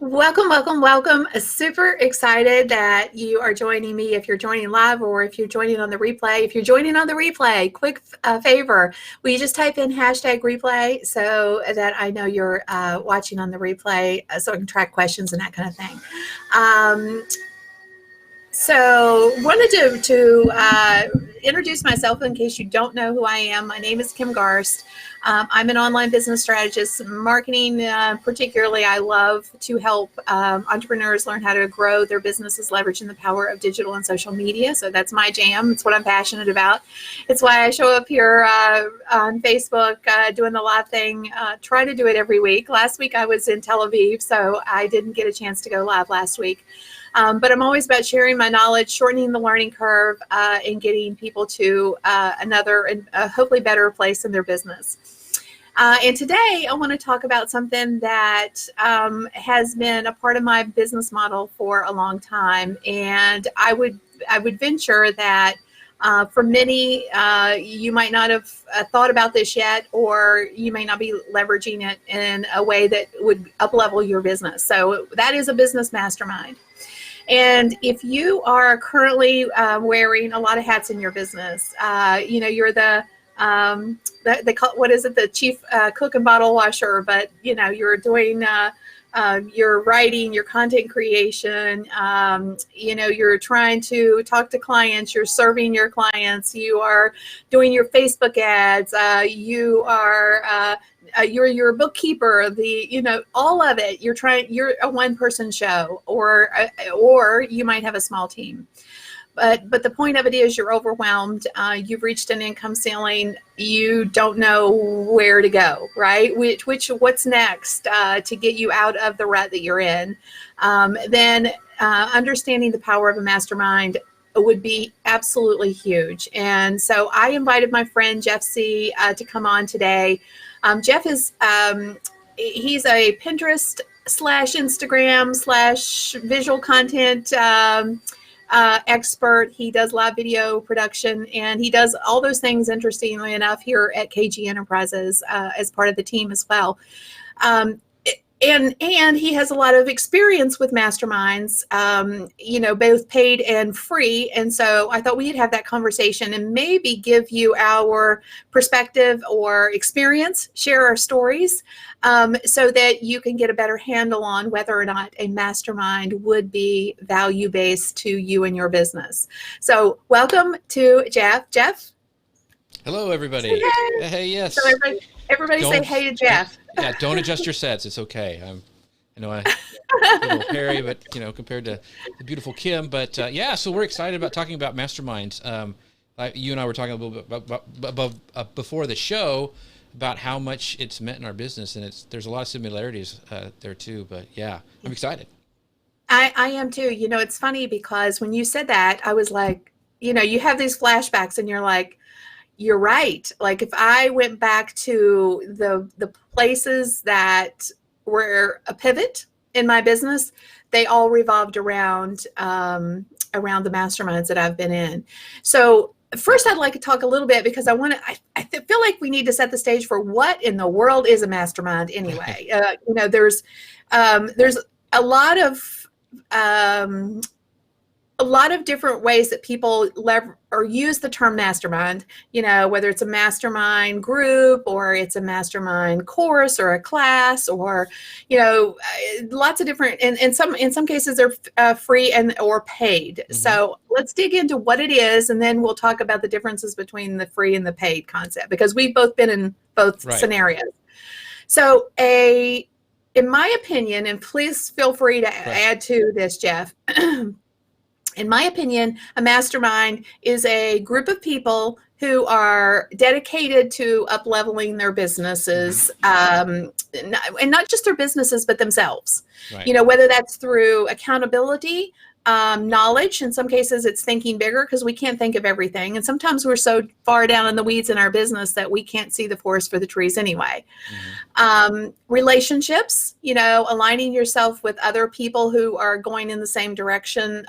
Welcome, welcome, welcome. Super excited that you are joining me. If you're joining live or if you're joining on the replay, quick favor. Will you just type in hashtag replay so that I know you're watching on the replay so I can track questions and that kind of thing. So wanted to introduce myself in case you don't know who I am. My name is Kim Garst. I'm an online business strategist. Marketing, particularly, I love to help entrepreneurs learn how to grow their businesses leveraging the power of digital and social media. So that's my jam. It's what I'm passionate about. It's why I show up here on Facebook doing the live thing. Try to do it every week. Last week I was in Tel Aviv, so I didn't get a chance to go live last week. But I'm always about sharing my knowledge, shortening the learning curve, and getting people to another and hopefully better place in their business. And today I want to talk about something that has been a part of my business model for a long time. And I would venture that for many, you might not have thought about this yet, or you may not be leveraging it in a way that would up-level your business. So that is a business mastermind. And if you are currently wearing a lot of hats in your business, you're the chief cook and bottle washer, but you're doing your writing, your content creation, you're trying to talk to clients, you're serving your clients, you are doing your Facebook ads, you're your bookkeeper, all of it. You're a one-person show, or you might have a small team. But the point of it is you're overwhelmed. You've reached an income ceiling. You don't know where to go, right? What's next to get you out of the rut that you're in? Then understanding the power of a mastermind would be absolutely huge. And so I invited my friend Jeff Sieh to come on today. Jeff is he's a Pinterest / Instagram / visual content expert. He does live video production, and he does all those things, interestingly enough, here at KG Enterprises as part of the team as well. And he has a lot of experience with masterminds, both paid and free. And so I thought we'd have that conversation and maybe give you our perspective or experience, share our stories, so that you can get a better handle on whether or not a mastermind would be value-based to you and your business. So welcome to Jeff. Jeff? Hello, everybody. Hey, yes. So everybody say hey to Jeff. Yeah, don't adjust your sets. It's okay. I'm a little hairy, but compared to the beautiful Kim. But so we're excited about talking about masterminds. You and I were talking a little bit about before the show about how much it's meant in our business, and there's a lot of similarities there too. But yeah, I'm excited. I am too. It's funny because when you said that, I was like, you have these flashbacks, and you're like, you're right. Like if I went back to the places that were a pivot in my business, they all revolved around the masterminds that I've been in. So first, I'd like to talk a little bit because I feel like we need to set the stage for what in the world is a mastermind anyway. There's a lot of different ways that people use the term mastermind, whether it's a mastermind group or it's a mastermind course or a class, or, lots of different, and in some cases they're free or paid. Mm-hmm. So let's dig into what it is, and then we'll talk about the differences between the free and the paid concept, because we've both been in both scenarios. So in my opinion, and please feel free to add to this, Jeff, in my opinion, a mastermind is a group of people who are dedicated to up-leveling their businesses, and not just their businesses, but themselves. Right. Whether that's through accountability, knowledge. In some cases, it's thinking bigger because we can't think of everything. And sometimes we're so far down in the weeds in our business that we can't see the forest for the trees anyway. Mm-hmm. Relationships, aligning yourself with other people who are going in the same direction,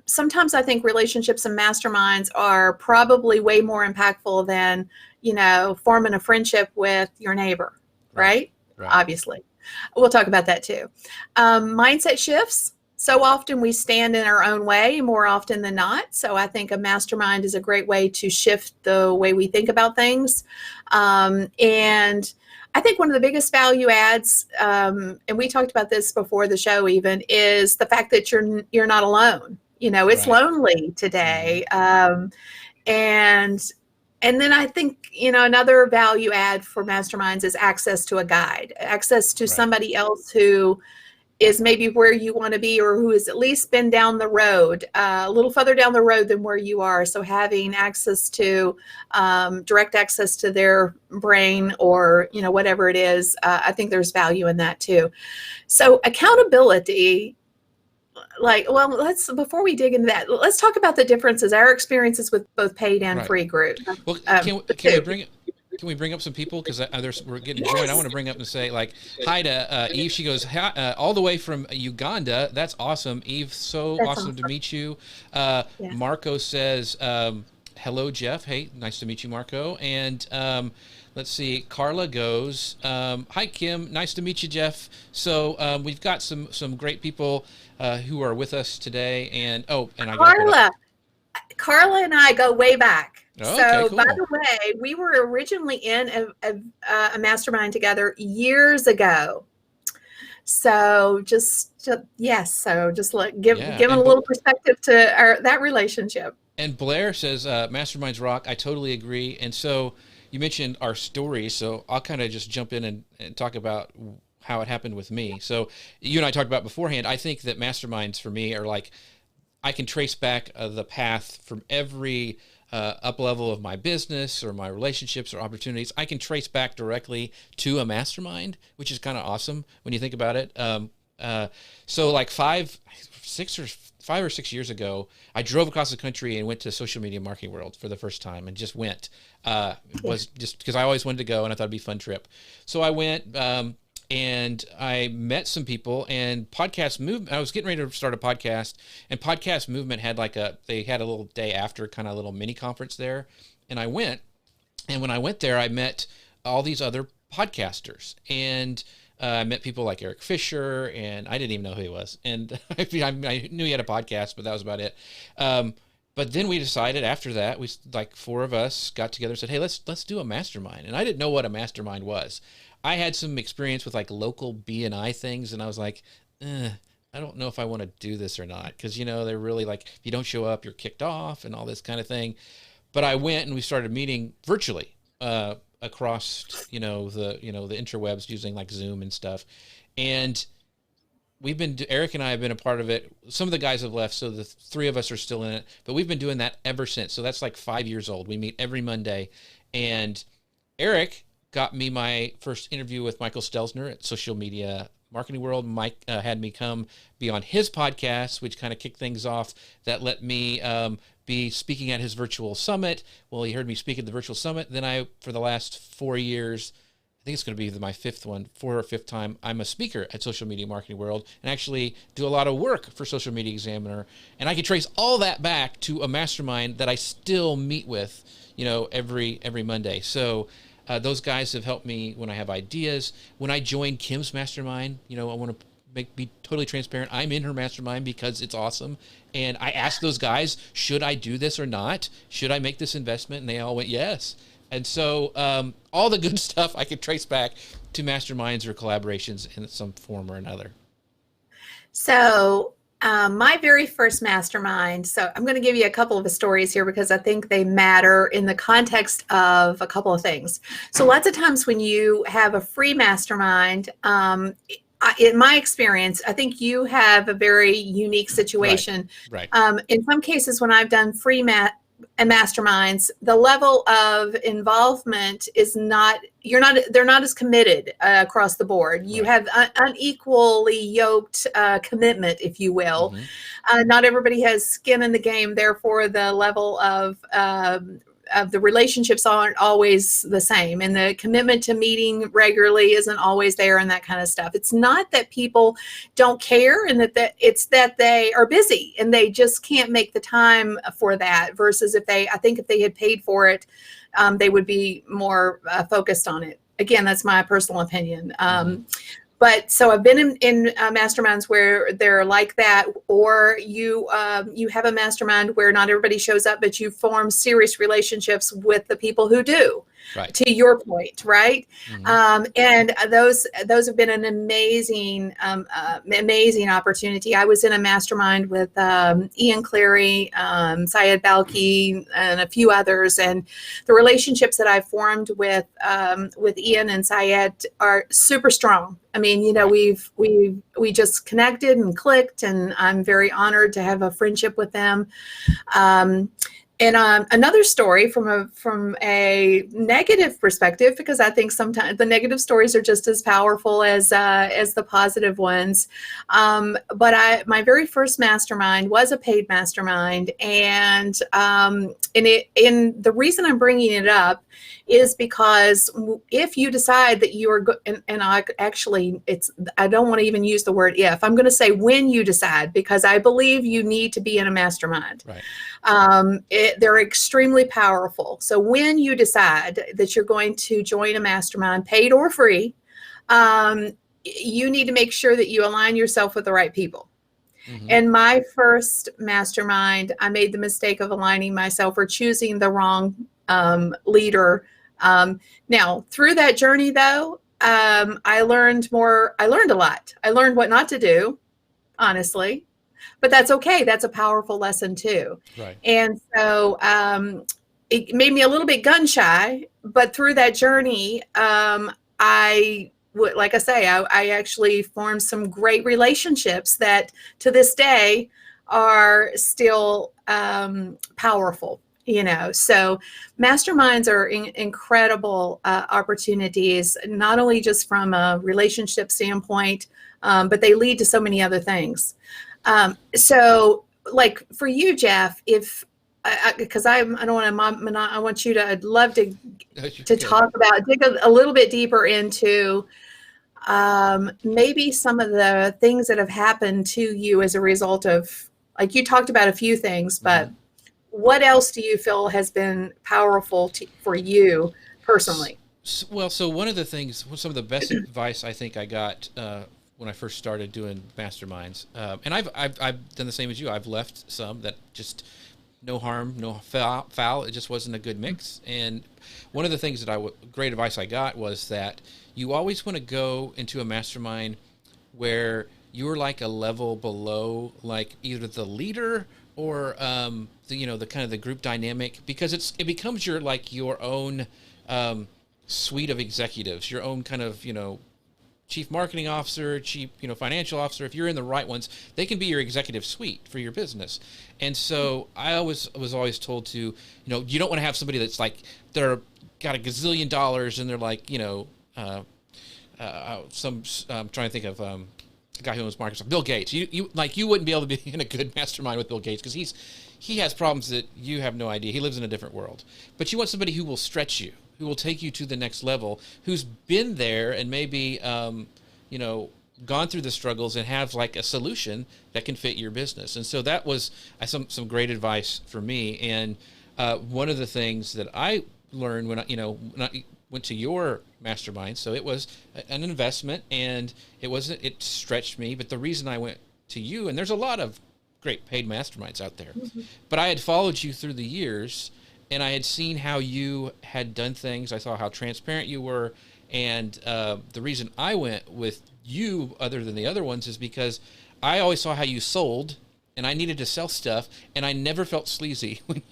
sometimes I think relationships and masterminds are probably way more impactful than, forming a friendship with your neighbor, right? Obviously. We'll talk about that too. Mindset shifts. So often we stand in our own way more often than not. So I think a mastermind is a great way to shift the way we think about things. And I think one of the biggest value adds, and we talked about this before the show even, is the fact that you're not alone. It's Right. lonely today. And then I think, another value add for masterminds is access to a guide, access to Right. somebody else who is maybe where you want to be, or who has at least been down the road, a little further down the road than where you are. So having access to direct access to their brain, or, whatever it is, I think there's value in that too. So accountability, before we dig into that, let's talk about the differences, our experiences with both paid and Right. free group. Well, can we bring up some people, because we're getting joined? I want to bring up and say, like, hi to Eve. She goes, hi, all the way from Uganda. That's awesome, Eve. That's awesome to meet you. Yeah. Marco says, hello, Jeff. Hey, nice to meet you, Marco. And let's see, Carla goes, hi, Kim. Nice to meet you, Jeff. So we've got some great people who are with us today. And Carla and I go way back. Oh, so, okay, cool. By the way, we were originally in a mastermind together years ago. So just give a little perspective to that relationship. And Blair says, Masterminds rock. I totally agree. And so you mentioned our story, so I'll kind of just jump in and talk about how it happened with me. So you and I talked about beforehand, I think that masterminds for me are like, I can trace back the path from every up level of my business or my relationships or opportunities. I can trace back directly to a mastermind, which is kind of awesome when you think about it. So like 5 or 6 years ago, I drove across the country and went to social media marketing world for the first time, and just went. Was just because I always wanted to go, and I thought it'd be a fun trip. So I went. And I met some people, and podcast movement. I was getting ready to start a podcast, and podcast movement had they had a little day after kind of a little mini conference there. And I went, and when I went there, I met all these other podcasters, and I met people like Eric Fisher, and I didn't even know who he was. And I knew he had a podcast, but that was about it. But then we decided after that, we, like 4 of us got together and said, hey, let's do a mastermind. And I didn't know what a mastermind was. I had some experience with like local BNI things, and I was like, I don't know if I want to do this or not, because they're really like, if you don't show up, you're kicked off and all this kind of thing. But I went, and we started meeting virtually across the interwebs using like Zoom and stuff. And Eric and I have been a part of it. Some of the guys have left, so the 3 of us are still in it, but we've been doing that ever since. So that's like 5 years old. We meet every Monday, and Eric got me my first interview with Michael Stelzner at Social Media Marketing World. Mike had me come be on his podcast, which kind of kicked things off. That let me be speaking at his virtual summit. Well, he heard me speak at the virtual summit. Then for the last 4 years, I think it's going to be my 5th one, 4th or 5th time, I'm a speaker at Social Media Marketing World, and actually do a lot of work for Social Media Examiner. And I can trace all that back to a mastermind that I still meet with, every Monday. So those guys have helped me when I have ideas. When I joined Kim's mastermind, I want to be totally transparent. I'm in her mastermind because it's awesome. And I asked those guys, should I do this or not? Should I make this investment? And they all went, yes. And so all the good stuff I could trace back to masterminds or collaborations in some form or another. So my very first mastermind. So I'm going to give you a couple of stories here because I think they matter in the context of a couple of things. So lots of times when you have a free mastermind, in my experience, I think you have a very unique situation. Right. In some cases, when I've done free and masterminds, the level of involvement is they're not as committed across the board. You have unequally yoked commitment, if you will. Mm-hmm. Not everybody has skin in the game. Therefore, the level of the relationships aren't always the same, and the commitment to meeting regularly isn't always there, and that kind of stuff. It's not that people don't care, and it's that they are busy and they just can't make the time for that. Versus if they had paid for it, they would be more focused on it. Again, that's my personal opinion. But so I've been in masterminds where they're like that, or you have a mastermind where not everybody shows up, but you form serious relationships with the people who do. Right. To your point, right? Mm-hmm. And those have been an amazing opportunity. I was in a mastermind with Ian Cleary, Syed Balki, and a few others, and the relationships that I've formed with Ian and Syed are super strong. I mean, you know, we just connected and clicked, and I'm very honored to have a friendship with them. And another story from a negative perspective, because I think sometimes the negative stories are just as powerful as the positive ones. But my very first mastermind was a paid mastermind, and the reason I'm bringing it up is because if you decide that you are I don't want to even use the word if. I'm going to say when you decide, because I believe you need to be in a mastermind. Right. They're extremely powerful. So when you decide that you're going to join a mastermind, paid or free, you need to make sure that you align yourself with the right people. Mm-hmm. And my first mastermind, I made the mistake of aligning myself or choosing the wrong leader. Now, through that journey, though, I learned a lot. I learned what not to do, honestly. But that's okay. That's a powerful lesson too. Right. And so it made me a little bit gun shy, but through that journey, like I say, I actually formed some great relationships that to this day are still powerful. You know, so masterminds are incredible opportunities, not only just from a relationship standpoint, but they lead to so many other things. So like for you, Jeff, because I don't want to, I want you to, I'd love to talk about, dig a little bit deeper into maybe some of the things that have happened to you as a result of, like you talked about a few things, but mm-hmm. What else do you feel has been powerful for you personally? Well, so one of the things, some of the best advice I think I got when I first started doing masterminds, and I've done the same as you. I've left some that just no harm, no foul. It just wasn't a good mix. And one of the things that great advice I got was that you always want to go into a mastermind where you're like a level below, like either the leader or the kind of the group dynamic, because it becomes your own suite of executives, your own kind of chief marketing officer, chief financial officer. If you're in the right ones, they can be your executive suite for your business. And so I was always told to you don't want to have somebody that's like they're got a gazillion dollars and they're like I'm trying to think of the guy who owns Microsoft, Bill Gates. You wouldn't be able to be in a good mastermind with Bill Gates because he has problems that you have no idea. He lives in a different world. But you want somebody who will stretch you, who will take you to the next level, who's been there and maybe gone through the struggles and have like a solution that can fit your business. And so that was some great advice for me. And one of the things that I learned when I went to your mastermind, so it was an investment and it stretched me. But the reason I went to you, and there's a lot of great paid masterminds out there, mm-hmm. but I had followed you through the years and I had seen how you had done things. I saw how transparent you were. And the reason I went with you, other than the other ones, is because I always saw how you sold, and I needed to sell stuff, and I never felt sleazy when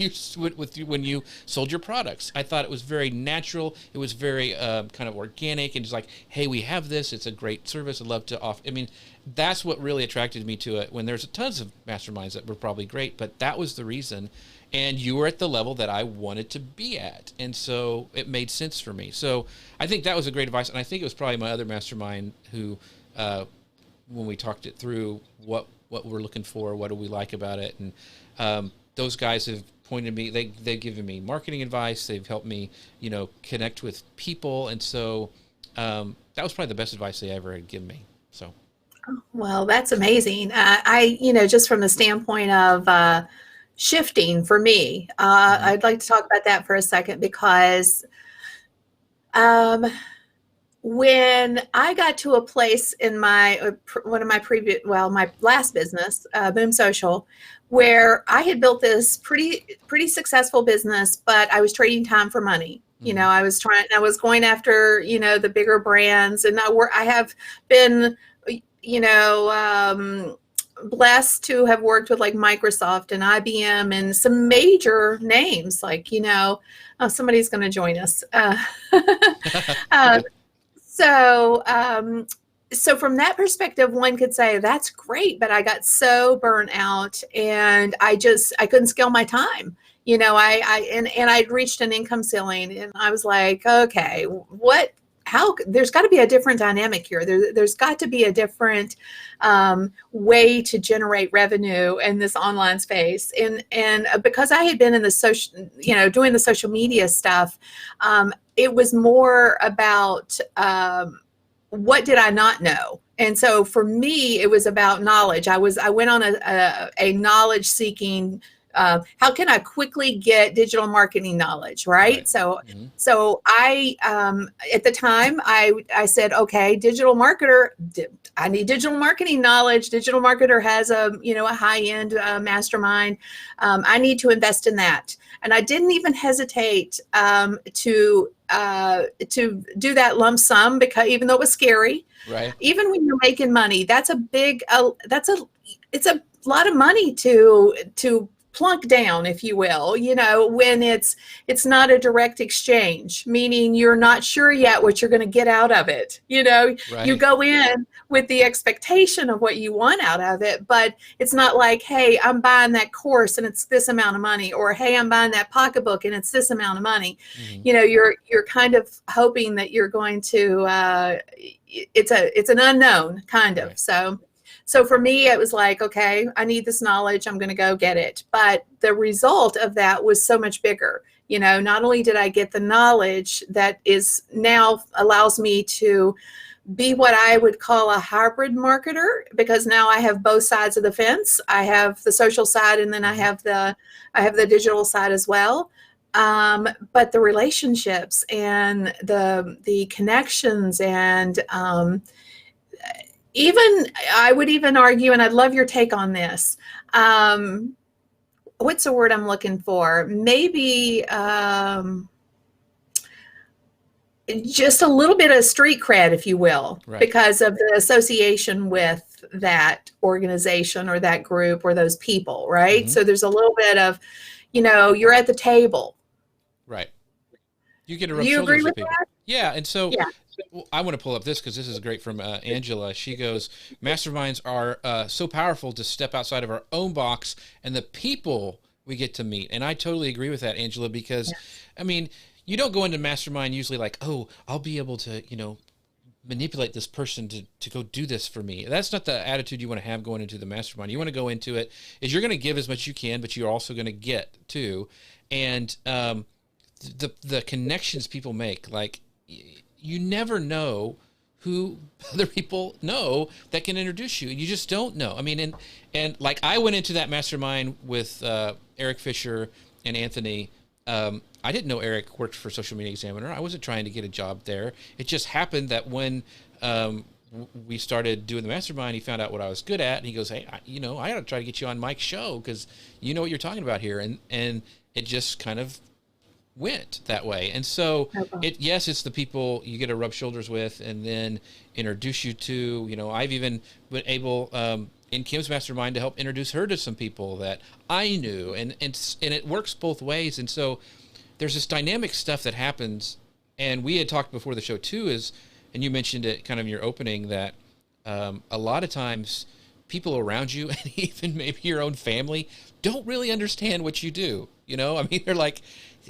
you sold your products. I thought it was very natural. It was very kind of organic, and just like, hey, we have this. It's a great service. I'd love to offer. I mean, that's what really attracted me to it. When there's tons of masterminds that were probably great, but that was the reason. And you were at the level that I wanted to be at. And so it made sense for me. So I think that was a great advice. And I think it was probably my other mastermind who, when we talked it through, what we're looking for, what do we like about it. And those guys have pointed me, they've given me marketing advice. They've helped me, connect with people. And so that was probably the best advice they ever had given me. So. Well, that's amazing. Just from the standpoint of, shifting for me. I'd like to talk about that for a second because when I got to a place in my one of my previous, well, my last business, Boom Social, where I had built this pretty successful business, but I was trading time for money. You know, I was going after, you know, the bigger brands, and I have been, you know, blessed to have worked with like Microsoft and IBM and some major names, like, you know, oh, somebody's going to join us. uh, so, so from that perspective, one could say that's great, but I got so burnt out and I couldn't scale my time. You know, and I'd reached an income ceiling and I was like, okay, there's got to be a different dynamic here. There's got to be a different way to generate revenue in this online space. And because I had been in the social, you know, doing the social media stuff, it was more about what did I not know? And so for me, it was about knowledge. I went on a knowledge seeking. How can I quickly get digital marketing knowledge, right? So, so I at the time I said, okay, digital marketer, I need digital marketing knowledge. Digital marketer has a high end mastermind. I need to invest in that, and I didn't even hesitate to do that lump sum, because even though it was scary, right? Even when you're making money, it's a lot of money to plunk down, if you will, you know, when it's not a direct exchange, meaning you're not sure yet what you're going to get out of it. You know, Right. You go in with the expectation of what you want out of it, but it's not like, hey, I'm buying that course and it's this amount of money, or hey, I'm buying that pocketbook and it's this amount of money. You know, you're kind of hoping that you're going to it's an unknown kind of. Right. So for me, it was like, okay, I need this knowledge. I'm going to go get it. But the result of that was so much bigger. You know, not only did I get the knowledge that is now allows me to be what I would call a hybrid marketer, because now I have both sides of the fence. I have the social side, and then I have the digital side as well. But the relationships and the connections and even, I would even argue, and I'd love your take on this. What's the word I'm looking for? Maybe just a little bit of street cred, if you will, right. because of the association with that organization or that group or those people, right? So there's a little bit of, you know, you're at the table. Right. You get to rub Do you shoulders agree with people. that? Yeah, and so Yeah. I want to pull up this because this is great from Angela. She goes, masterminds are so powerful to step outside of our own box and the people we get to meet. And I totally agree with that, Angela, because, I mean, you don't go into mastermind usually like, oh, I'll be able to, you know, manipulate this person to go do this for me. That's not the attitude you want to have going into the mastermind. You want to go into it is you're going to give as much as you can, but you're also going to get too. And the connections people make, like, you never know who other people know that can introduce you. You just don't know. I mean, and like I went into that mastermind with Eric Fisher and Anthony. I didn't know Eric worked for Social Media Examiner. I wasn't trying to get a job there. It just happened that when we started doing the mastermind, he found out what I was good at, and he goes, "Hey, I got to try to get you on Mike's show because you know what you're talking about here." And it just kind of went that way. And so it's the people you get to rub shoulders with and then introduce you to. You know, I've even been able in Kim's mastermind to help introduce her to some people that I knew, and it works both ways. And so there's this dynamic stuff that happens, and we had talked before the show too, and you mentioned it kind of in your opening, that a lot of times people around you and even maybe your own family don't really understand what you do. You know, I mean, they're like,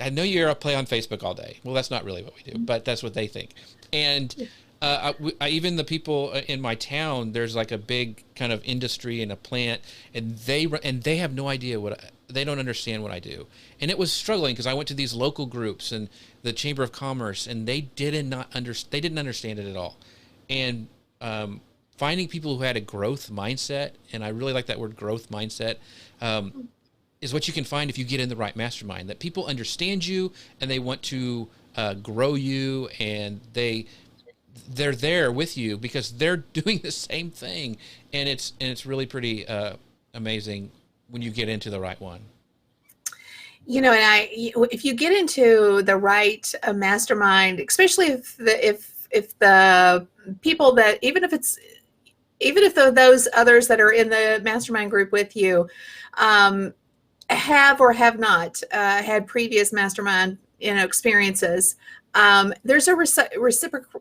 I know you're up play on Facebook all day. Well, that's not really what we do, but that's what they think. And even the people in my town, there's like a big kind of industry and a plant, and they have no idea they don't understand what I do. And it was struggling because I went to these local groups and the Chamber of Commerce, and they didn't understand it at all. And finding people who had a growth mindset, and I really like that word, growth mindset, is what you can find if you get in the right mastermind, that people understand you and they want to grow you, and they they're there with you because they're doing the same thing, and it's really pretty amazing when you get into the right one. And if you get into the right mastermind, especially if the people that, even if those others that are in the mastermind group with you have or have not had previous mastermind experiences, there's a reciprocal,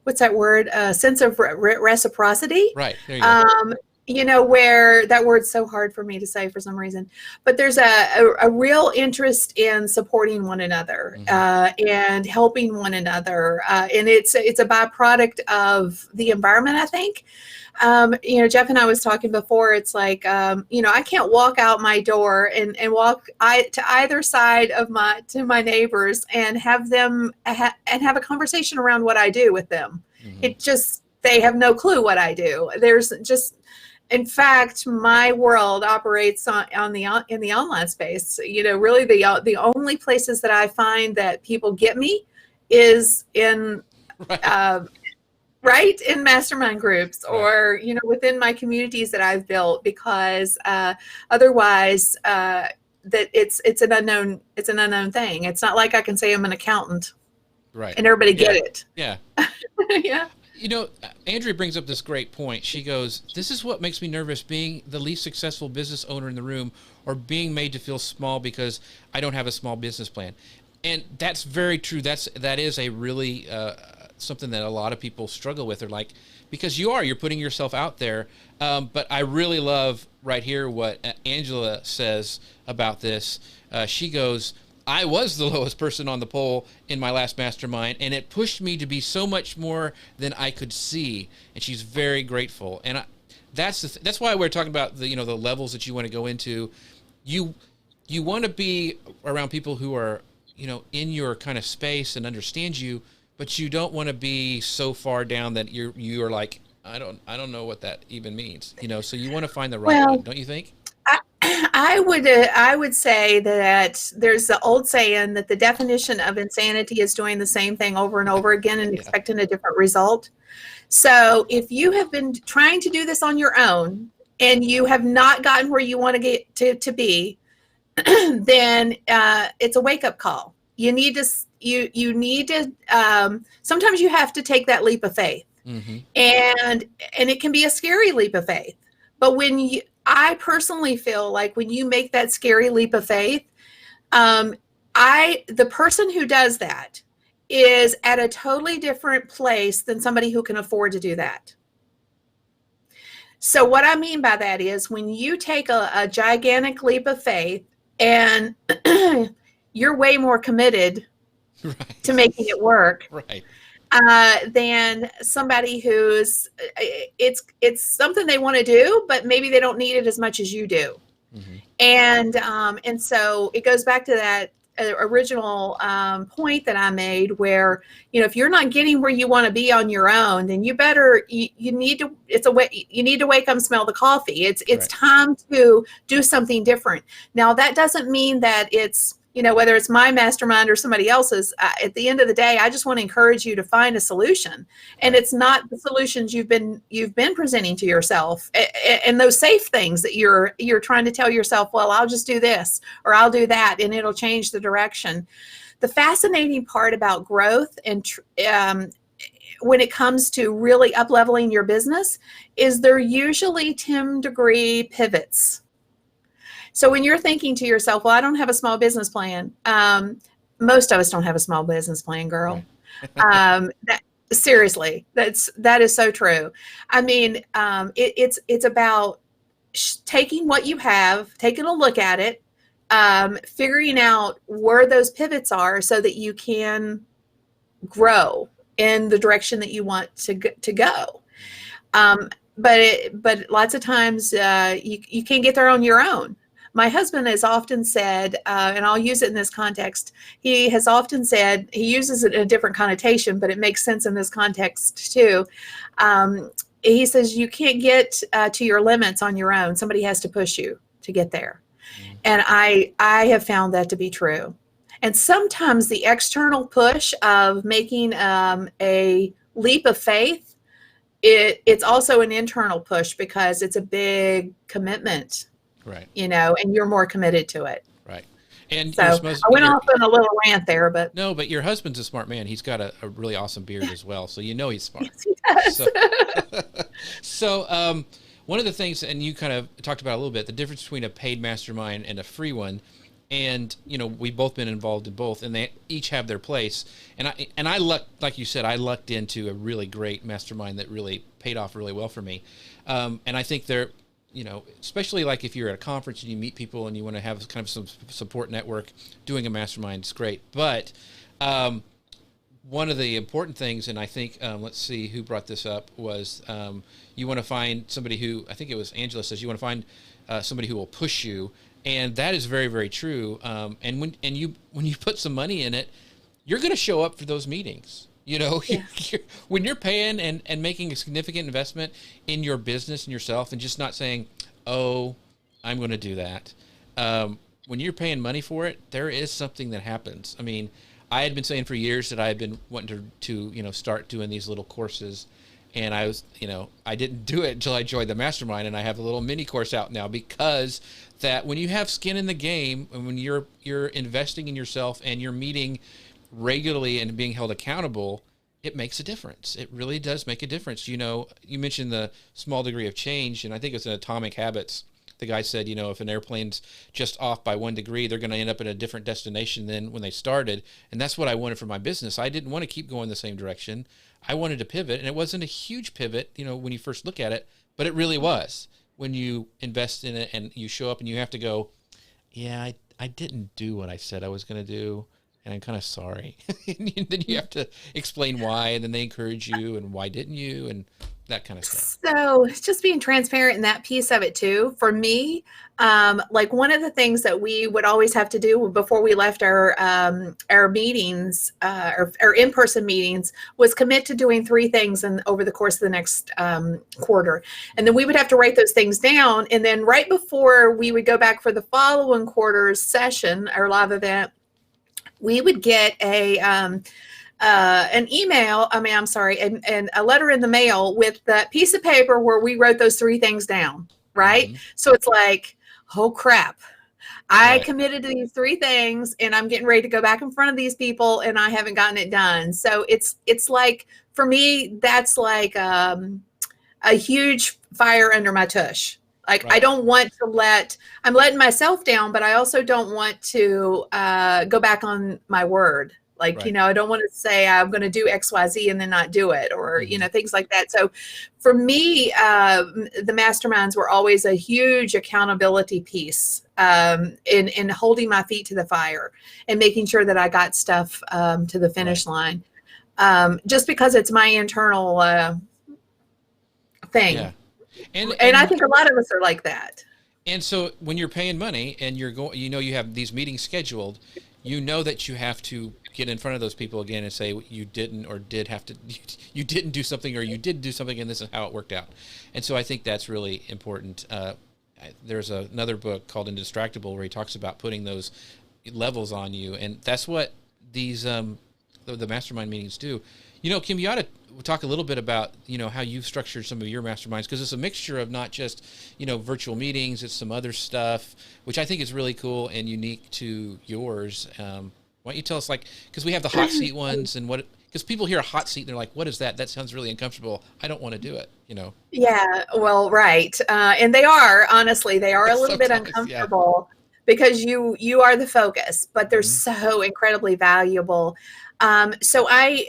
what's that word? Sense of reciprocity. Right. There you go. Where that word's so hard for me to say for some reason, but there's a real interest in supporting one another, and helping one another. And it's a byproduct of the environment, I think. Jeff and I was talking before, it's like, I can't walk out my door and walk to either side of to my neighbors and have them and have a conversation around what I do with them. It just, they have no clue what I do. In fact, my world operates in the online space. Really the only places that I find that people get me is in in mastermind groups, or within my communities that I've built, because otherwise that it's an unknown thing. It's not like I can say I'm an accountant, right, and everybody get it. Yeah. Yeah. Andrea brings up this great point. She goes, this is what makes me nervous, being the least successful business owner in the room, or being made to feel small because I don't have a small business plan. And that's very true. That is a really something that a lot of people struggle with. They're like, because you're putting yourself out there. But I really love right here what Angela says about this. She goes, I was the lowest person on the poll in my last mastermind, and it pushed me to be so much more than I could see. And she's very grateful. And that's why we're talking about the levels that you want to go into. You want to be around people who are in your kind of space and understand you, but you don't want to be so far down that you are like, I don't know what that even means. So you want to find the right one, don't you think? I would say that there's the old saying that the definition of insanity is doing the same thing over and over again and expecting a different result. So if you have been trying to do this on your own and you have not gotten where you want to get to be, then it's a wake-up call. You need to sometimes you have to take that leap of faith. And it can be a scary leap of faith. But I personally feel like when you make that scary leap of faith, the person who does that is at a totally different place than somebody who can afford to do that. So what I mean by that is, when you take a gigantic leap of faith and you're way more committed to making it work, than somebody who's it's something they want to do, but maybe they don't need it as much as you do. And so it goes back to that original point that I made, where if you're not getting where you want to be on your own, then you need to wake up and smell the coffee. It's time to do something different. Now, that doesn't mean that it's whether it's my mastermind or somebody else's. At the end of the day, I just want to encourage you to find a solution, and it's not the solutions you've been presenting to yourself, and those safe things that you're trying to tell yourself, well, I'll just do this or I'll do that, and it'll change the direction. The fascinating part about growth and when it comes to really up-leveling your business is they're usually 10-degree pivots. So when you're thinking to yourself, well, I don't have a small business plan. Most of us don't have a small business plan, girl. Seriously, that is so true. I mean, it's about taking what you have, taking a look at it, figuring out where those pivots are so that you can grow in the direction that you want to go. But lots of times you can't get there on your own. My husband has often said, and I'll use it in this context, he has often said, he uses it in a different connotation, but it makes sense in this context too. He says, you can't get to your limits on your own. Somebody has to push you to get there. And I have found that to be true. And sometimes the external push of making a leap of faith, it's also an internal push because it's a big commitment, Right. and you're more committed to it. Right. And So I went off on a little rant there, but no, but your husband's a smart man. He's got a really awesome beard as well. So he's smart. yes, he does. So, so one of the things, and you kind of talked about a little bit, the difference between a paid mastermind and a free one. And, we've both been involved in both, and they each have their place. And I lucked, like you said, I lucked into a really great mastermind that really paid off really well for me. And I think they're, especially like if you're at a conference and you meet people and you want to have kind of some support network, doing a mastermind is great. But one of the important things, and I think, let's see who brought this up, was you want to find somebody who, I think it was Angela says, you want to find somebody who will push you. And that is very, very true. And when you put some money in it, you're going to show up for those meetings. Yes. When you're paying and making a significant investment in your business and yourself, and just not saying, "Oh, I'm going to do that." When you're paying money for it, there is something that happens. I mean, I had been saying for years that I had been wanting to start doing these little courses. And I was, I didn't do it until I joined the mastermind, and I have a little mini course out now, because that when you have skin in the game, and when you're investing in yourself and you're meeting regularly and being held accountable, it makes a difference. It really does make a difference. You mentioned the small degree of change, and I think it's in Atomic Habits. The guy said, if an airplane's just off by 1 degree, they're going to end up in a different destination than when they started. And that's what I wanted for my business. I didn't want to keep going the same direction. I wanted to pivot, and it wasn't a huge pivot, when you first look at it, but it really was when you invest in it and you show up and you have to go, yeah, I didn't do what I said I was going to do, and I'm kind of sorry. And then you have to explain why, and then they encourage you, and why didn't you, and that kind of stuff. So it's just being transparent in that piece of it too. For me, like one of the things that we would always have to do before we left our meetings, our in-person meetings, was commit to doing 3 things over the course of the next quarter. And then we would have to write those things down. And then right before we would go back for the following quarter's session, our live event, we would get an email, and a letter in the mail with that piece of paper where we wrote those 3 things down, right? Mm-hmm. So it's like, oh crap, I committed to these 3 things, and I'm getting ready to go back in front of these people, and I haven't gotten it done. So it's like, for me, that's like a huge fire under my tush. Like, I don't want to I'm letting myself down, but I also don't want to go back on my word. Like, I don't want to say I'm going to do X, Y, Z and then not do it, or, things like that. So for me, the masterminds were always a huge accountability piece in holding my feet to the fire and making sure that I got stuff to the finish line, just because it's my internal thing. Yeah. And I think a lot of us are like that. And so when you're paying money and you're going, you have these meetings scheduled, that you have to get in front of those people again and say you didn't or did have to, you didn't do something, or you did do something, and this is how it worked out. And so I think that's really important. There's another book called Indistractable where he talks about putting those levels on you, and that's what these the mastermind meetings do. Kim, you ought to talk a little bit about how you've structured some of your masterminds, because it's a mixture of not just virtual meetings, it's some other stuff which I think is really cool and unique to yours. Why don't you tell us, because we have the hot seat ones, and because people hear a hot seat and they're like, what is that? That sounds really uncomfortable. I don't want to do it. Yeah, well, right. And they are, honestly, they are a little bit uncomfortable, because you are the focus, but they're so incredibly valuable. So I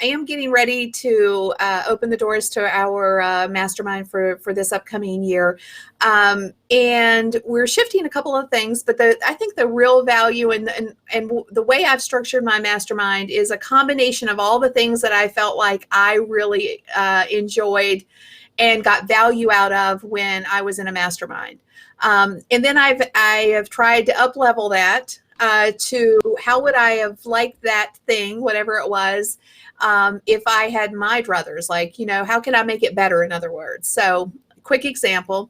am getting ready to open the doors to our mastermind for this upcoming year. And we're shifting a couple of things, but I think the real value and the way I've structured my mastermind is a combination of all the things that I felt like I really enjoyed and got value out of when I was in a mastermind. And then I have tried to up-level that to how would I have liked that thing, whatever it was, if I had my druthers, how can I make it better, in other words. So quick example,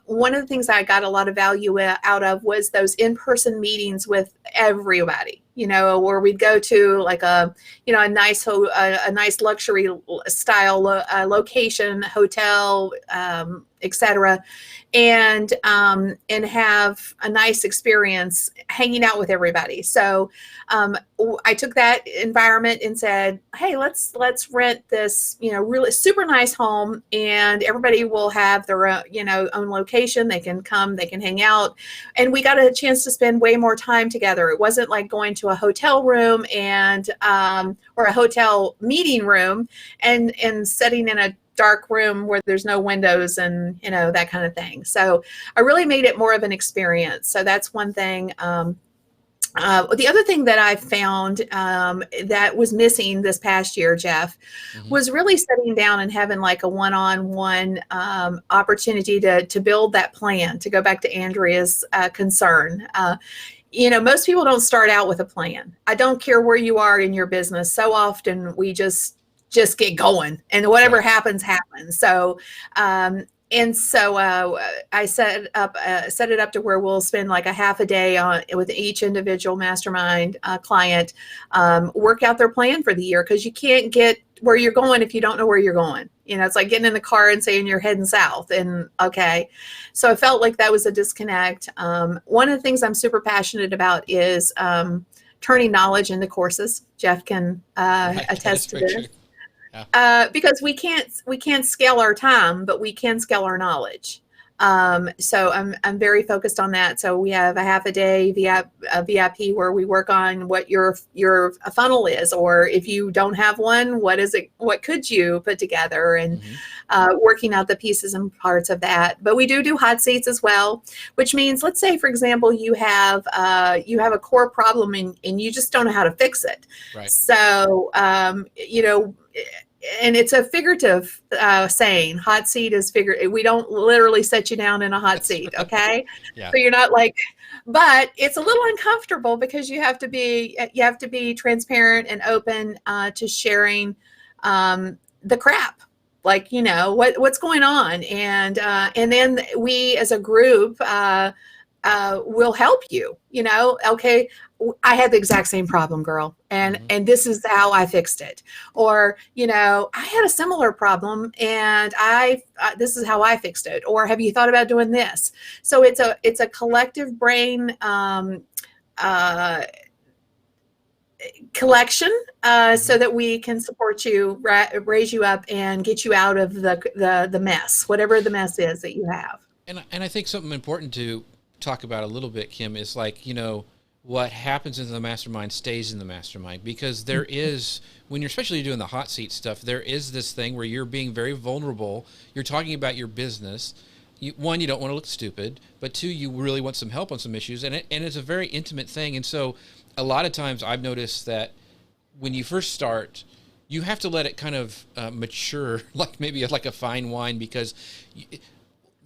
one of the things I got a lot of value out of was those in-person meetings with everybody. where we'd go to like a nice luxury style location, hotel, etc., and have a nice experience hanging out with everybody. So I took that environment and said, hey, let's rent this, really super nice home, and everybody will have their own location. They can come, they can hang out, and we got a chance to spend way more time together. It wasn't like going to a hotel room and or a hotel meeting room and sitting in a dark room where there's no windows and that kind of thing. So I really made it more of an experience. So that's one thing. The other thing that I found that was missing this past year, Jeff, was really sitting down and having like a one-on-one opportunity to build that plan, to go back to Andrea's concern. Most people don't start out with a plan. I don't care where you are in your business. So often we just get going, and whatever happens. So, I set it up to where we'll spend like a half a day with each individual mastermind client, work out their plan for the year, because you can't get where you're going if you don't know where you're going. It's like getting in the car and saying you're heading south. And okay, so I felt like that was a disconnect. One of the things I'm super passionate about is turning knowledge into courses. Jeff can attest to this. True. Because we can't scale our time, but we can scale our knowledge. So I'm very focused on that. So we have a half a day VIP where we work on what your funnel is, or if you don't have one, what is it? What could you put together? And working out the pieces and parts of that. But we do hot seats as well, which means, let's say, for example, you have a core problem and you just don't know how to fix it. Right. So and it's a figurative saying. Hot seat is figurative. We don't literally set you down in a hot seat, okay? Yeah. So you're not like, but it's a little uncomfortable because you have to be transparent and open to sharing the crap, like what's going on, and then we as a group will help you. Okay, I had the exact same problem, girl, and this is how I fixed it. Or I had a similar problem, and this is how I fixed it. Or have you thought about doing this? So it's a collective brain collection, so that we can support you, raise you up, and get you out of the mess, whatever the mess is that you have. And I think something important to talk about a little bit, Kim, is like, what happens in the mastermind stays in the mastermind, because there is, when you're especially doing the hot seat stuff, there is this thing where you're being very vulnerable. You're talking about your business. One, you don't want to look stupid, but two, you really want some help on some issues, and it's a very intimate thing. And so a lot of times I've noticed that when you first start, you have to let it kind of mature, like maybe like a fine wine, because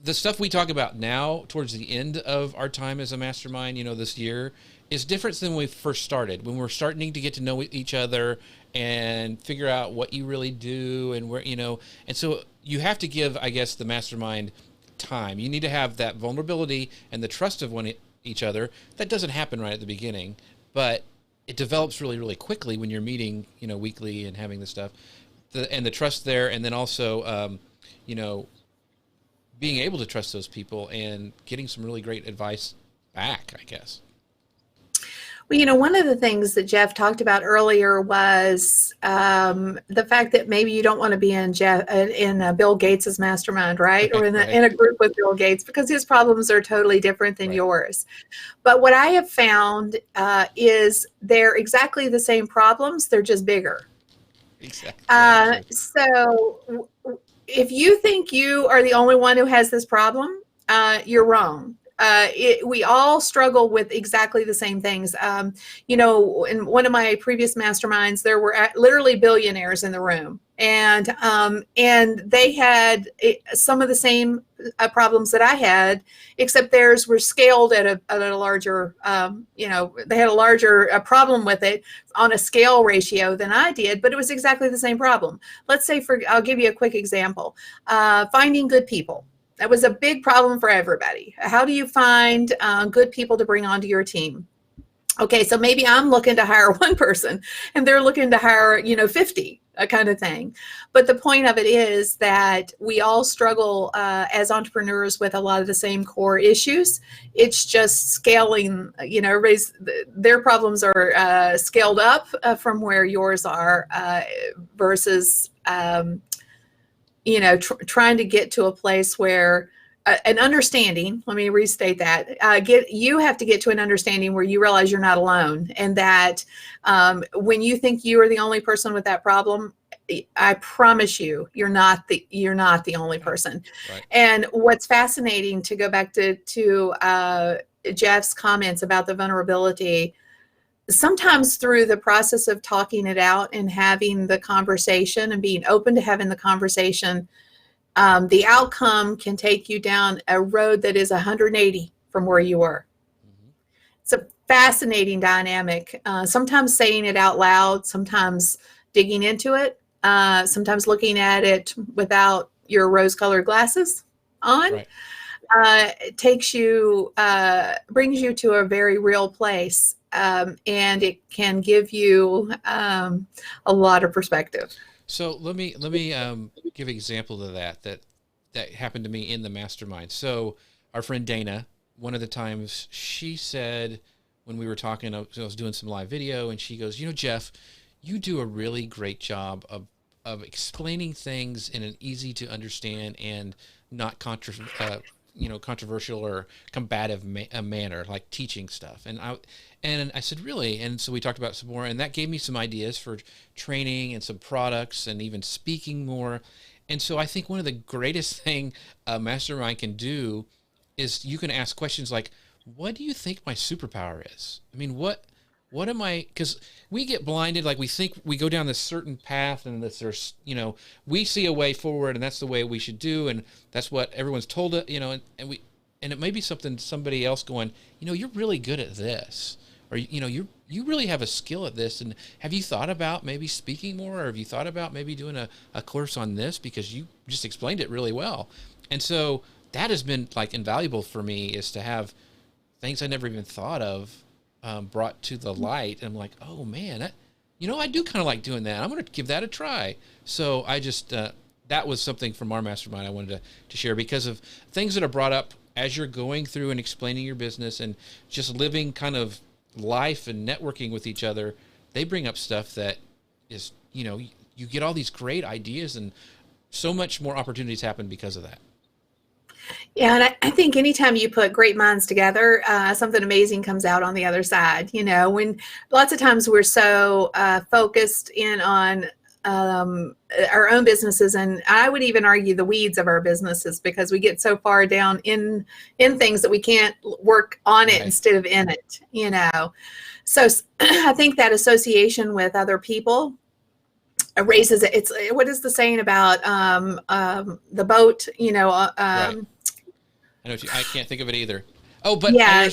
the stuff we talk about now towards the end of our time as a mastermind, this year, is different than when we first started, when we're starting to get to know each other and figure out what you really do and where, and so you have to give, I guess, the mastermind time. You need to have that vulnerability and the trust of each other. That doesn't happen right at the beginning, but it develops really, really quickly when you're meeting, weekly and having this stuff, and the trust there. And then also, being able to trust those people and getting some really great advice back, I guess. Well, one of the things that Jeff talked about earlier was the fact that maybe you don't want to be in Bill Gates's mastermind, right? Or in a group with Bill Gates, because his problems are totally different than yours. But what I have found is they're exactly the same problems. They're just bigger. Exactly. So if you think you are the only one who has this problem, you're wrong. We all struggle with exactly the same things. In one of my previous masterminds, there were literally billionaires in the room, and they had some of the same problems that I had, except theirs were scaled at a larger, they had a larger problem with it on a scale ratio than I did, but it was exactly the same problem. Let's say, I'll give you a quick example, finding good people. That was a big problem for everybody. How do you find good people to bring onto your team? Okay, so maybe I'm looking to hire one person and they're looking to hire, 50, a kind of thing. But the point of it is that we all struggle as entrepreneurs with a lot of the same core issues. It's just scaling, everybody's, their problems are scaled up from where yours are versus, trying to get to a place where an understanding, let me restate that, you have to get to an understanding where you realize you're not alone, and that when you think you are the only person with that problem, I promise you, you're not the only person. Right. And what's fascinating, to go back to Jeff's comments about the vulnerability, sometimes through the process of talking it out and having the conversation and being open to having the conversation, the outcome can take you down a road that is 180 from where you were. Mm-hmm. It's a fascinating dynamic. Sometimes saying it out loud, sometimes digging into it, sometimes looking at it without your rose-colored glasses on. Right. Takes you, brings you to a very real place, and it can give you a lot of perspective. So let me give an example of that happened to me in the mastermind. So our friend Dana, one of the times she said, when we were talking, I was doing some live video, and she goes, Jeff, you do a really great job of explaining things in an easy to understand and not controversial or combative manner, like teaching stuff. And I said, really? And so we talked about some more, and that gave me some ideas for training and some products and even speaking more. And so I think one of the greatest thing a mastermind can do is you can ask questions like, what do you think my superpower is? I mean, what am I, because we get blinded, like we think we go down this certain path and that there's, we see a way forward and that's the way we should do. And that's what everyone's told it, and it may be somebody else going, you're really good at this, or, you really have a skill at this. And have you thought about maybe speaking more, or have you thought about maybe doing a course on this, because you just explained it really well. And so that has been like invaluable for me, is to have things I never even thought of brought to the light. And I'm like, oh man, I do kind of like doing that. I'm going to give that a try. So I just, that was something from our mastermind I wanted to share, because of things that are brought up as you're going through and explaining your business and just living kind of life and networking with each other. They bring up stuff that is, you get all these great ideas, and so much more opportunities happen because of that. Yeah, and I think anytime you put great minds together, something amazing comes out on the other side. When lots of times we're so focused in on our own businesses, and I would even argue the weeds of our businesses, because we get so far down in things that we can't work on it instead of in it. So I think that association with other people raises it. It's, what is the saying about the boat? Right. I know I can't think of it either. Oh, but yeah,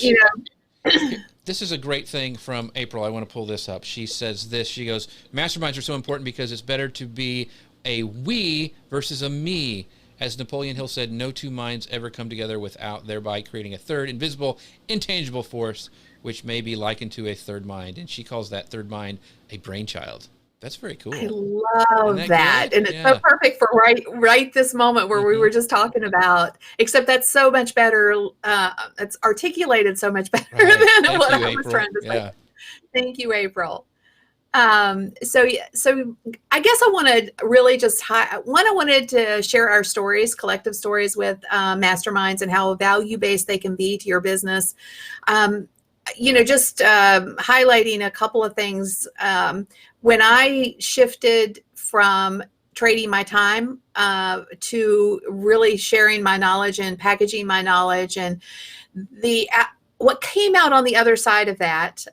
this is a great thing from April. I want to pull this up. She says this. She goes, masterminds are so important because it's better to be a we versus a me. As Napoleon Hill said, no two minds ever come together without thereby creating a third, invisible, intangible force, which may be likened to a third mind. And she calls that third mind a brainchild. That's very cool. I love that. And it's yeah. so perfect for right this moment where we were just talking about, except that's so much better. It's articulated so much better than what I was trying to say. Thank you, April. So I guess I want to really just, I wanted to share our stories, collective stories with masterminds, and how value-based they can be to your business. Just highlighting a couple of things. When I shifted from trading my time to really sharing my knowledge and packaging my knowledge, and what came out on the other side of that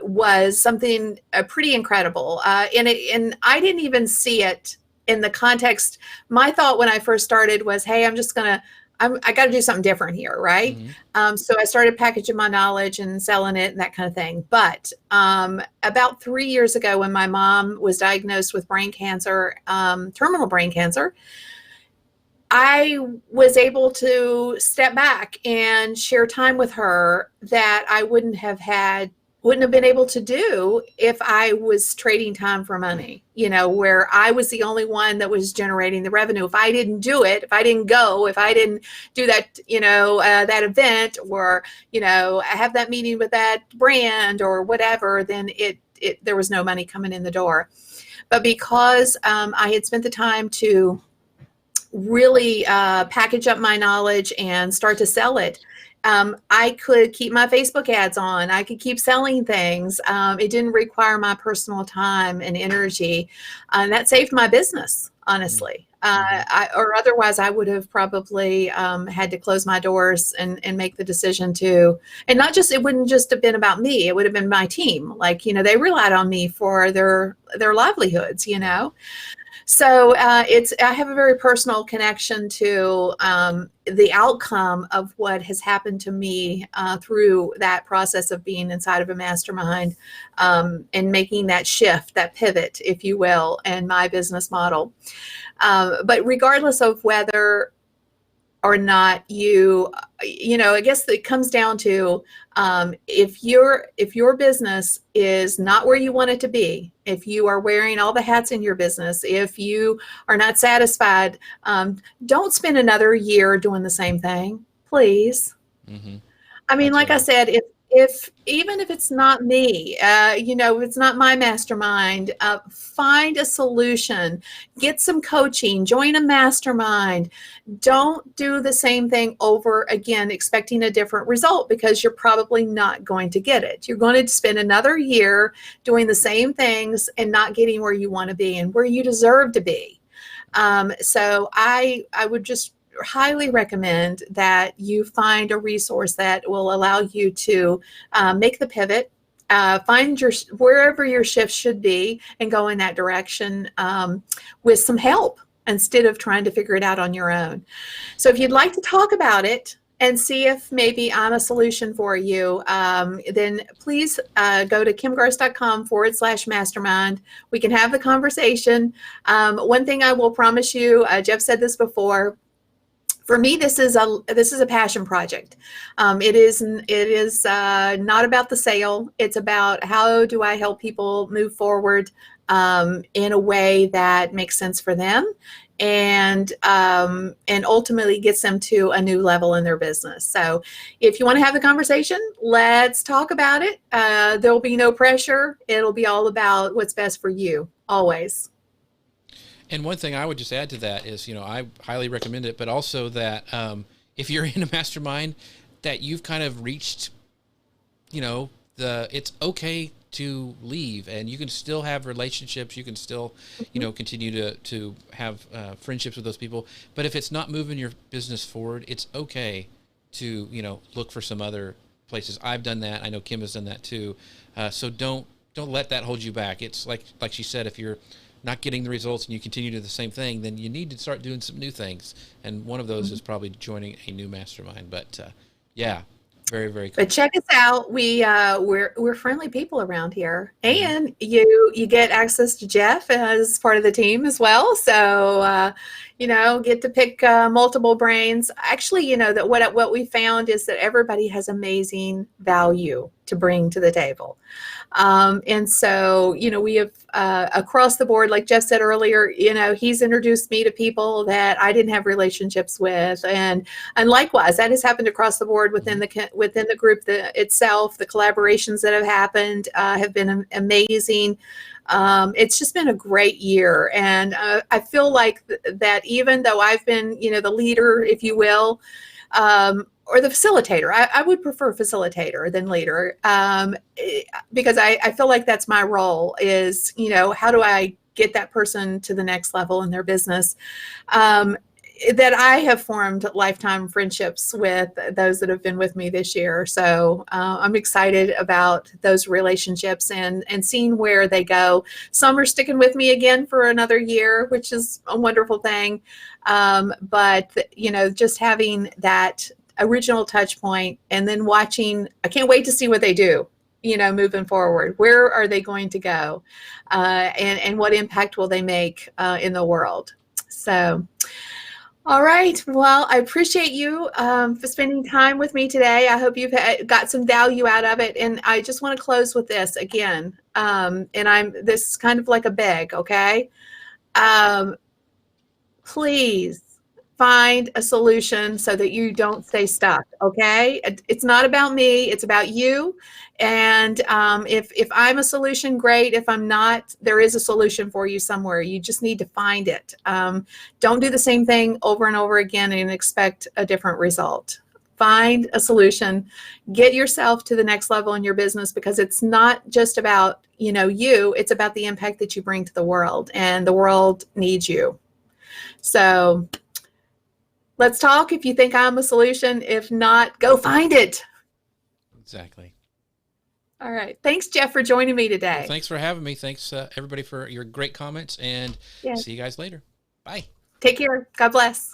was something pretty incredible. And I didn't even see it in the context. My thought when I first started was, hey, I got to do something different here, right? Mm-hmm. So I started packaging my knowledge and selling it and that kind of thing. But about 3 years ago, when my mom was diagnosed with brain cancer, terminal brain cancer, I was able to step back and share time with her that I wouldn't have had wouldn't have been able to do if I was trading time for money, where I was the only one that was generating the revenue. If I didn't do it, if I didn't go, if I didn't do that, that event, or, have that meeting with that brand or whatever, then there was no money coming in the door. But because I had spent the time to really package up my knowledge and start to sell it, I could keep my Facebook ads on. I could keep selling things. It didn't require my personal time and energy. And that saved my business, honestly. Or otherwise, I would have probably had to close my doors and make the decision to, and not just, it wouldn't just have been about me. It would have been my team. Like, they relied on me for their livelihoods, So I have a very personal connection to the outcome of what has happened to me through that process of being inside of a mastermind, and making that shift, that pivot, if you will, in my business model. But regardless of whether or not I guess it comes down to if your business is not where you want it to be, if you are wearing all the hats in your business, if you are not satisfied, don't spend another year doing the same thing, please. Mm-hmm. I mean, That's like right. I said, even if it's not me, if it's not my mastermind, find a solution, get some coaching, join a mastermind. Don't do the same thing over again, expecting a different result, because you're probably not going to get it. You're going to spend another year doing the same things and not getting where you want to be and where you deserve to be. So I would just highly recommend that you find a resource that will allow you to make the pivot, find wherever your shift should be, and go in that direction with some help instead of trying to figure it out on your own. So if you'd like to talk about it and see if maybe I'm a solution for you, then please go to kimgarst.com/mastermind. We can have the conversation. One thing I will promise you, Jeff said this before, for me, this is a passion project. It is not about the sale. It's about how do I help people move forward in a way that makes sense for them, and ultimately gets them to a new level in their business. So if you want to have the conversation, let's talk about it. There'll be no pressure. It'll be all about what's best for you, always. And one thing I would just add to that is, I highly recommend it, but also that if you're in a mastermind, that you've kind of reached, it's okay to leave, and you can still have relationships. You can still, continue to have friendships with those people. But if it's not moving your business forward, it's okay to, look for some other places. I've done that. I know Kim has done that too. So don't let that hold you back. It's like she said, if you're not getting the results and you continue to do the same thing, then you need to start doing some new things. And one of those is probably joining a new mastermind. But yeah, very, very cool. But check us out. We're friendly people around here, and you get access to Jeff as part of the team as well. So get to pick multiple brains. Actually, that what we found is that everybody has amazing value to bring to the table. And so, we have across the board, like Jeff said earlier, he's introduced me to people that I didn't have relationships with. And likewise, that has happened across the board within the group itself. The collaborations that have happened have been amazing. It's just been a great year. And I feel like that even though I've been, the leader, if you will, or the facilitator. I would prefer facilitator than leader, because I feel like that's my role is, how do I get that person to the next level in their business? That I have formed lifetime friendships with those that have been with me this year. So I'm excited about those relationships and seeing where they go. Some are sticking with me again for another year, which is a wonderful thing. But, just having that original touch point and then watching, I can't wait to see what they do, moving forward. Where are they going to go? And what impact will they make in the world? So, All right. Well, I appreciate you for spending time with me today. I hope you've got some value out of it. And I just want to close with this again. This is kind of like a beg, okay? Um, please find a solution so that you don't stay stuck, okay? It's not about me, it's about you. And if I'm a solution, great. If I'm not, there is a solution for you somewhere. You just need to find it. Don't do the same thing over and over again and expect a different result. Find a solution, get yourself to the next level in your business, because it's not just about, you, it's about the impact that you bring to the world, and the world needs you. So let's talk if you think I'm a solution. If not, go find it. Exactly. All right. Thanks, Jeff, for joining me today. Well, thanks for having me. Thanks, everybody, for your great comments, and Yeah. see you guys later. Bye. Take care. God bless.